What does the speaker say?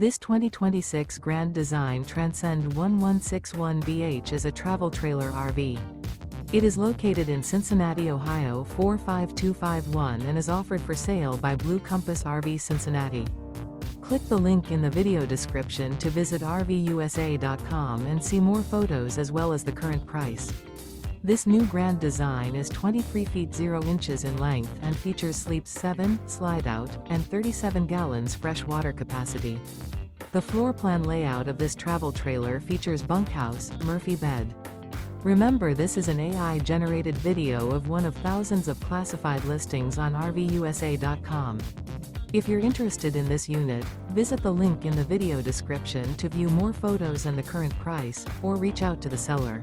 This 2026 Grand Design Transcend One 161BH is a travel trailer RV. It is located in Cincinnati, Ohio 45251 and is offered for sale by Blue Compass RV Cincinnati. Click the link in the video description to visit RVUSA.com and see more photos as well as the current price. This new Grand Design is 23 feet 0 inches in length and features sleeps 7, Slideout, and 37 gallons fresh water capacity. The floor plan layout of this travel trailer features bunkhouse, Murphy bed. Remember, this is an AI-generated video of one of thousands of classified listings on RVUSA.com. If you're interested in this unit, visit the link in the video description to view more photos and the current price, or reach out to the seller.